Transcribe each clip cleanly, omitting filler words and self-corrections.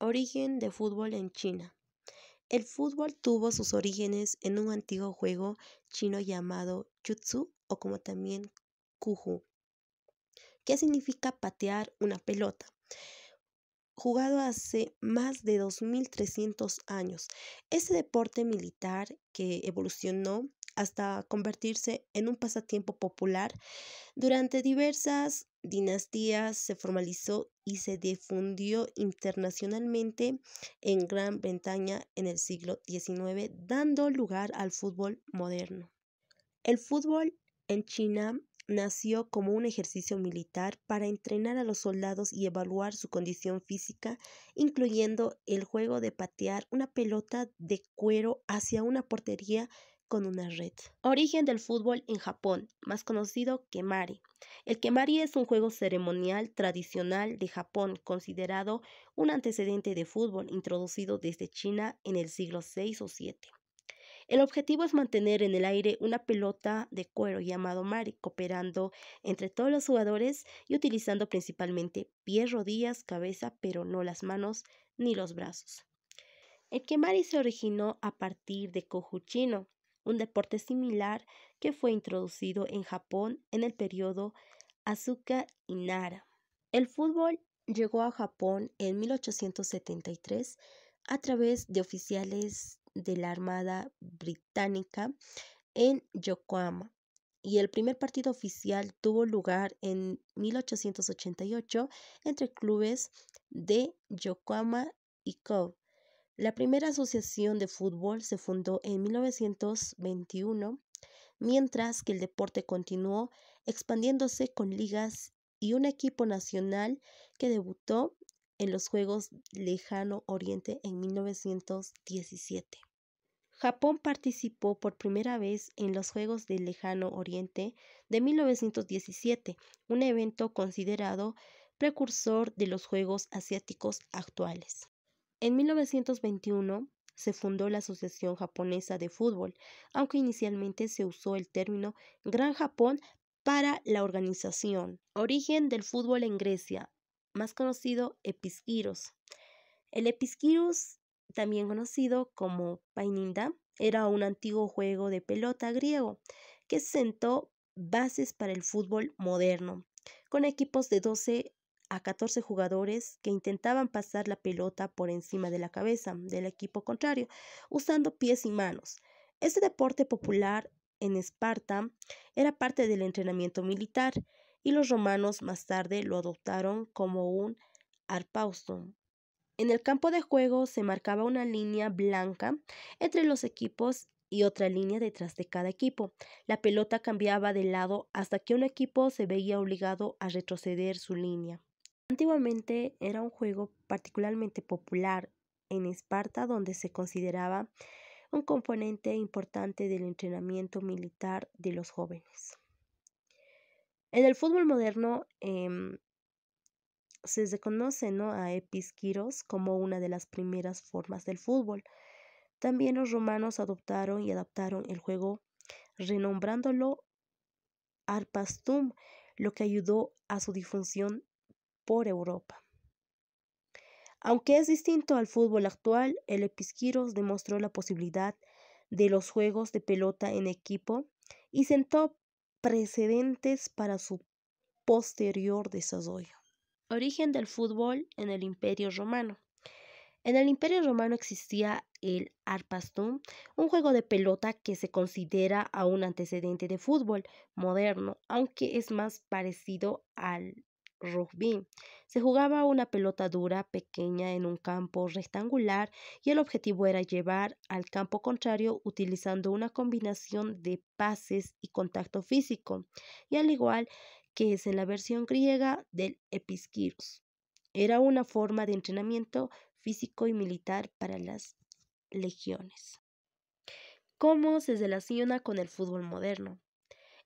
Origen de fútbol en China. El fútbol tuvo sus orígenes en un antiguo juego chino llamado Jutsu o como también Kuju, que significa patear una pelota, jugado hace más de 2300 años. Este deporte militar que evolucionó hasta convertirse en un pasatiempo popular durante diversas dinastías se formalizó y se difundió internacionalmente en Gran Bretaña en el siglo XIX, dando lugar al fútbol moderno. El fútbol en China nació como un ejercicio militar para entrenar a los soldados y evaluar su condición física, incluyendo el juego de patear una pelota de cuero hacia una portería con una red. Origen del fútbol en Japón, más conocido Kemari. El Kemari es un juego ceremonial tradicional de Japón, considerado un antecedente de fútbol introducido desde China en el siglo VI o VII. El objetivo es mantener en el aire una pelota de cuero llamado mari, cooperando entre todos los jugadores y utilizando principalmente pies, rodillas, cabeza, pero no las manos ni los brazos. El kemari se originó a partir de Koju chino, un deporte similar que fue introducido en Japón en el periodo Asuka y Nara. El fútbol llegó a Japón en 1873 a través de oficiales de la Armada Británica en Yokohama, y el primer partido oficial tuvo lugar en 1888 entre clubes de Yokohama y Kobe. La primera asociación de fútbol se fundó en 1921, mientras que el deporte continuó expandiéndose con ligas y un equipo nacional que debutó en los Juegos Lejano Oriente en 1917. Japón participó por primera vez en los Juegos del Lejano Oriente de 1917, un evento considerado precursor de los Juegos Asiáticos actuales. En 1921 se fundó la Asociación Japonesa de Fútbol, aunque inicialmente se usó el término Gran Japón para la organización. Origen del fútbol en Grecia, más conocido Episkiros. El Episkiros, también conocido como Paininda, era un antiguo juego de pelota griego que sentó bases para el fútbol moderno, con equipos de 12 a 14 jugadores que intentaban pasar la pelota por encima de la cabeza del equipo contrario, usando pies y manos. Este deporte popular en Esparta era parte del entrenamiento militar y los romanos más tarde lo adoptaron como un arpaustum. En el campo de juego se marcaba una línea blanca entre los equipos y otra línea detrás de cada equipo. La pelota cambiaba de lado hasta que un equipo se veía obligado a retroceder su línea. Antiguamente era un juego particularmente popular en Esparta, donde se consideraba un componente importante del entrenamiento militar de los jóvenes. En el fútbol moderno se reconoce, ¿no?, a Episkiros como una de las primeras formas del fútbol. También los romanos adoptaron y adaptaron el juego, renombrándolo Arpastum, lo que ayudó a su difusión por Europa. Aunque es distinto al fútbol actual, el Episkiros demostró la posibilidad de los juegos de pelota en equipo y sentó precedentes para su posterior desarrollo. Origen del fútbol en el Imperio Romano. En el Imperio Romano existía el Arpastum, un juego de pelota que se considera a un antecedente de fútbol moderno, aunque es más parecido al rugby. Se jugaba una pelota dura pequeña en un campo rectangular y el objetivo era llevar al campo contrario utilizando una combinación de pases y contacto físico, y al igual que es en la versión griega del Episkiros. Era una forma de entrenamiento físico y militar para las legiones. ¿Cómo se relaciona con el fútbol moderno?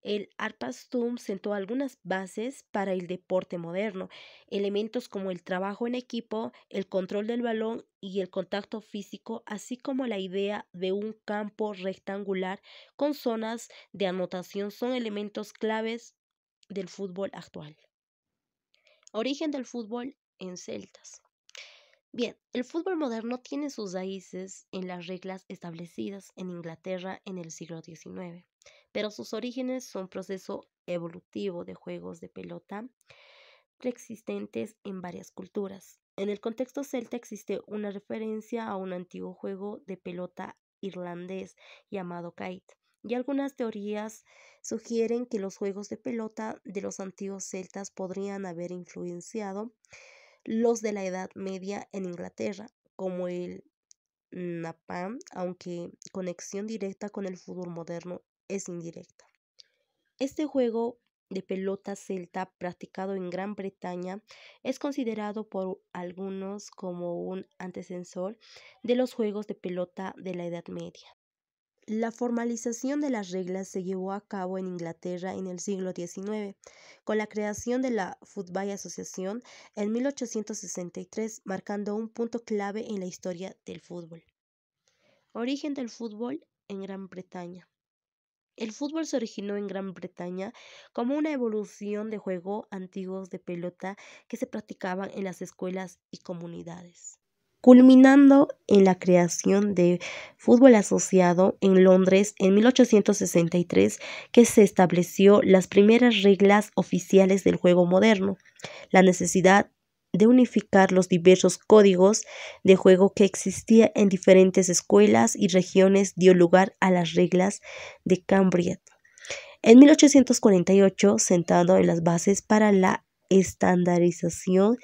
El Arpastum sentó algunas bases para el deporte moderno, elementos como el trabajo en equipo, el control del balón y el contacto físico, así como la idea de un campo rectangular con zonas de anotación son elementos claves del fútbol actual. Origen del fútbol en celtas. Bien, el fútbol moderno tiene sus raíces en las reglas establecidas en Inglaterra en el siglo XIX, pero sus orígenes son un proceso evolutivo de juegos de pelota preexistentes en varias culturas. En el contexto celta existe una referencia a un antiguo juego de pelota irlandés llamado kite, y algunas teorías sugieren que los juegos de pelota de los antiguos celtas podrían haber influenciado los de la Edad Media en Inglaterra, como el napalm, aunque conexión directa con el fútbol moderno es indirecta. Este juego de pelota celta practicado en Gran Bretaña es considerado por algunos como un antecesor de los juegos de pelota de la Edad Media. La formalización de las reglas se llevó a cabo en Inglaterra en el siglo XIX, con la creación de la Football Association en 1863, marcando un punto clave en la historia del fútbol. Origen del fútbol en Gran Bretaña. El fútbol se originó en Gran Bretaña como una evolución de juegos antiguos de pelota que se practicaban en las escuelas y comunidades, culminando en la creación de fútbol asociado en Londres en 1863, que se estableció las primeras reglas oficiales del juego moderno. La necesidad de unificar los diversos códigos de juego que existían en diferentes escuelas y regiones dio lugar a las reglas de Cambridge en 1848, sentado en las bases para la estandarización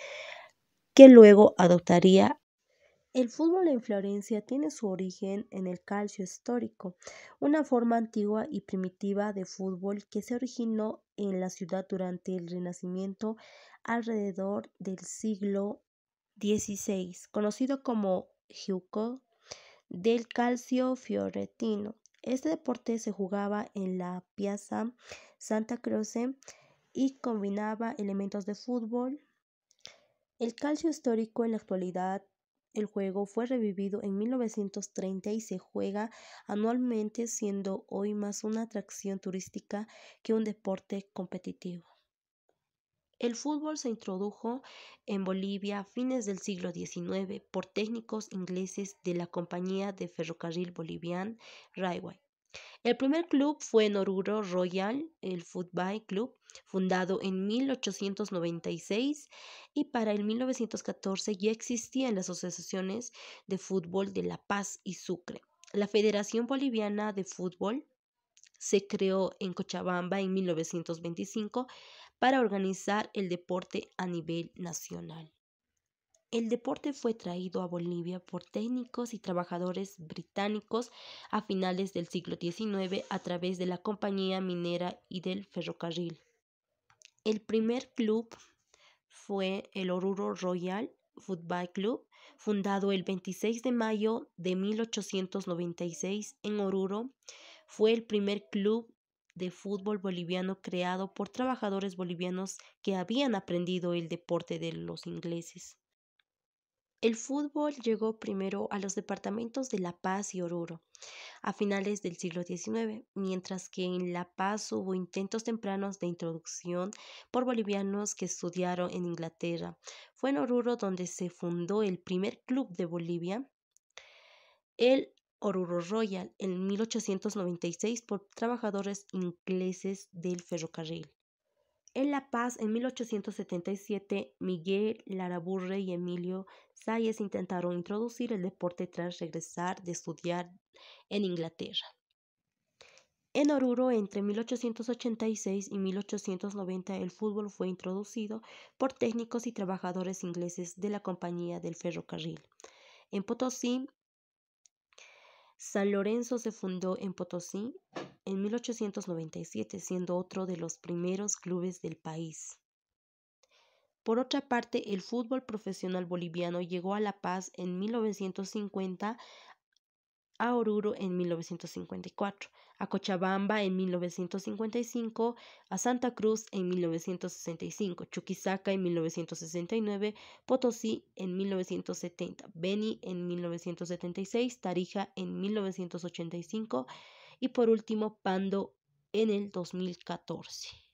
que luego adoptaría. El fútbol en Florencia tiene su origen en el calcio histórico, una forma antigua y primitiva de fútbol que se originó en la ciudad durante el Renacimiento alrededor del siglo XVI, conocido como Giuoco del Calcio Fiorentino. Este deporte se jugaba en la Piazza Santa Croce y combinaba elementos de fútbol. El calcio histórico en la actualidad, el juego fue revivido en 1930 y se juega anualmente, siendo hoy más una atracción turística que un deporte competitivo. El fútbol se introdujo en Bolivia a fines del siglo XIX por técnicos ingleses de la Compañía de Ferrocarril Bolivian Railway. El primer club fue en Oruro Royal, el Football Club, fundado en 1896, y para el 1914 ya existían las asociaciones de fútbol de La Paz y Sucre. La Federación Boliviana de Fútbol se creó en Cochabamba en 1925 para organizar el deporte a nivel nacional. El deporte fue traído a Bolivia por técnicos y trabajadores británicos a finales del siglo XIX a través de la compañía minera y del ferrocarril. El primer club fue el Oruro Royal Football Club, fundado el 26 de mayo de 1896 en Oruro. Fue el primer club de fútbol boliviano creado por trabajadores bolivianos que habían aprendido el deporte de los ingleses. El fútbol llegó primero a los departamentos de La Paz y Oruro a finales del siglo XIX, mientras que en La Paz hubo intentos tempranos de introducción por bolivianos que estudiaron en Inglaterra. Fue en Oruro donde se fundó el primer club de Bolivia, el Oruro Royal, en 1896 por trabajadores ingleses del ferrocarril. En La Paz, en 1877, Miguel Laraburre y Emilio Salles intentaron introducir el deporte tras regresar de estudiar en Inglaterra. En Oruro, entre 1886 y 1890, el fútbol fue introducido por técnicos y trabajadores ingleses de la Compañía del Ferrocarril. En Potosí, San Lorenzo se fundó en Potosí en 1897, siendo otro de los primeros clubes del país. Por otra parte, el fútbol profesional boliviano llegó a La Paz en 1950, a Oruro en 1954, a Cochabamba en 1955, a Santa Cruz en 1965, Chuquisaca en 1969, Potosí en 1970, Beni en 1976, Tarija en 1985 y por último Pando en el 2014.